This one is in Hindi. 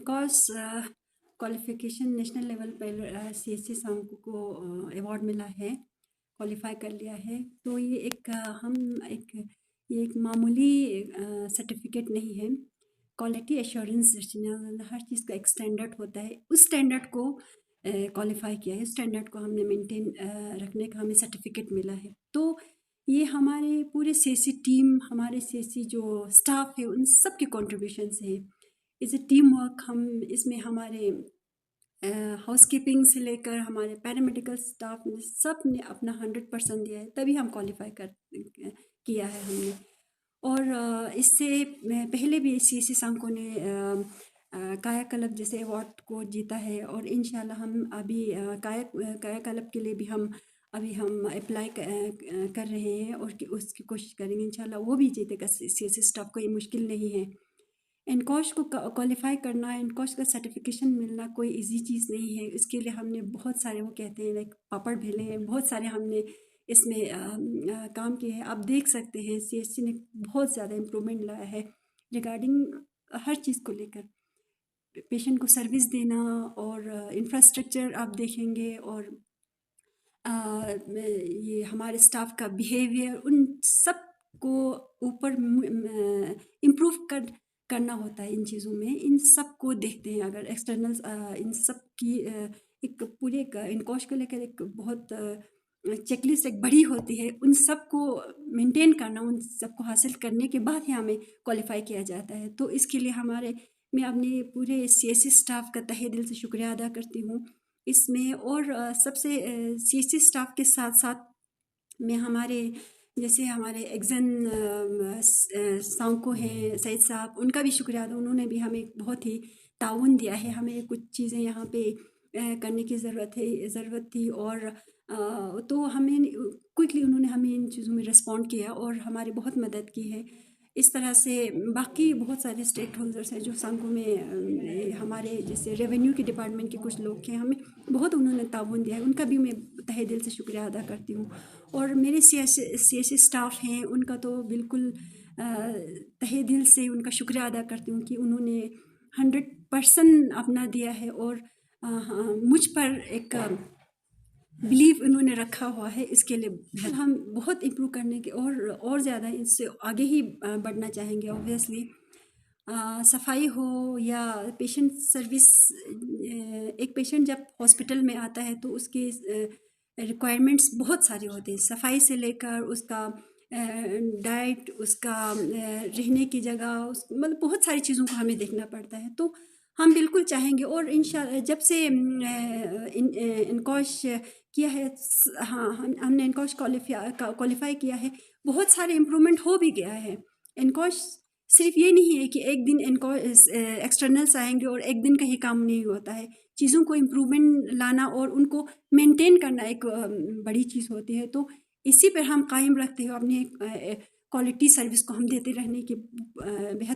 इनकॉस क्वालिफिकेशन नेशनल लेवल पर सीएससी सांको को अवार्ड मिला है, क्वालिफाई कर लिया है। तो ये एक मामूली सर्टिफिकेट नहीं है। क्वालिटी एश्योरेंस हर चीज़ का एक स्टैंडर्ड होता है, उस स्टैंडर्ड को क्वालिफाई किया है, उस स्टैंडर्ड को हमने मेंटेन रखने का हमें सर्टिफिकेट मिला है। तो ये हमारे पूरे सीएससी टीम, हमारे सीएससी जो स्टाफ है, उन सब के कॉन्ट्रीब्यूशन है। Is a team work. हम इसमें हमारे हाउसकीपिंग से लेकर हमारे पैरामेडिकल स्टाफ ने सब ने अपना 100% दिया है, तभी हम क्वालिफाई किया है हमने। और इससे पहले भी सीएससी सांको ने कायाकल्प जैसे अवार्ड को जीता है, और इंशाल्लाह हम अभी कायाकल्प के लिए भी हम अप्लाई कर रहे हैं और उसकी कोशिश करेंगे। इंशाल्लाह वो भी जीतेगा। सीएससी स्टाफ को ये मुश्किल नहीं है। इनकॉश को क्वालिफाई करना, इनकॉश का सर्टिफिकेशन मिलना कोई इजी चीज़ नहीं है। इसके लिए हमने बहुत सारे, वो कहते हैं लाइक पापड़ बेले हैं, बहुत सारे हमने इसमें काम किए हैं। आप देख सकते हैं सीएससी ने बहुत ज़्यादा इम्प्रूवमेंट लाया है रिगार्डिंग हर चीज़ को लेकर, पेशेंट को सर्विस देना और इंफ्रास्ट्रक्चर आप देखेंगे, और ये हमारे स्टाफ का बिहेवियर, उन सब को ऊपर इम्प्रूव करना होता है। इन चीज़ों में इन सब को देखते हैं। अगर एक्सटर्नल इन सब की एक पूरे इनकॉश को लेकर एक बहुत चेकलिस्ट एक बड़ी होती है। उन सब को मेंटेन करना, उन सब को हासिल करने के बाद ही हमें क्वालिफाई किया जाता है। तो इसके लिए मैं अपने पूरे सीएससी स्टाफ का तहे दिल से शुक्रिया अदा करती हूँ इसमें। और सबसे सीएससी स्टाफ के साथ साथ मैं जैसे हमारे एग्जन सांको हैं सईद साहब, उनका भी शुक्रिया अदा। उन्होंने भी हमें बहुत ही ताउन दिया है। हमें कुछ चीज़ें यहाँ पे करने की ज़रूरत थी, और तो हमें क्विकली उन्होंने हमें इन चीज़ों में रिस्पॉन्ड किया और हमारी बहुत मदद की है। इस तरह से बाकी बहुत सारे स्टेक होल्डर्स हैं जो सांको में हमारे जैसे रेवेन्यू के डिपार्टमेंट के कुछ लोग हैं, हमें बहुत उन्होंने ताउन दिया है। उनका भी मैं तहे दिल से शुक्रिया अदा करती हूँ। और मेरे सीएससी स्टाफ हैं, उनका तो बिल्कुल तहे दिल से उनका शुक्रिया अदा करती हूँ कि उन्होंने 100% अपना दिया है, और मुझ पर एक बिलीव उन्होंने रखा हुआ है। इसके लिए हम बहुत इम्प्रूव करने के और ज़्यादा इससे आगे ही बढ़ना चाहेंगे। ऑब्वियसली सफाई हो या पेशेंट सर्विस, एक पेशेंट जब हॉस्पिटल में आता है तो उसके रिक्वायरमेंट्स बहुत सारे होते हैं, सफाई से लेकर उसका डाइट, उसका रहने की जगह, मतलब बहुत सारी चीज़ों को हमें देखना पड़ता है। तो हम बिल्कुल चाहेंगे, और इंशाल्लाह जब से इनकॉश किया है, हाँ हमने इनकॉश क्वालिफाई किया है, बहुत सारे इम्प्रूवमेंट हो भी गया है। इनकॉश सिर्फ ये नहीं है कि एक दिन इनकॉश एक्सटर्नल्स आएंगे और एक दिन का ही काम नहीं होता है। चीज़ों को इम्प्रूवमेंट लाना और उनको मेंटेन करना एक बड़ी चीज़ होती है। तो इसी पर हम कायम रखते हुए अपनी क्वालिटी सर्विस को हम देते रहने की बेहद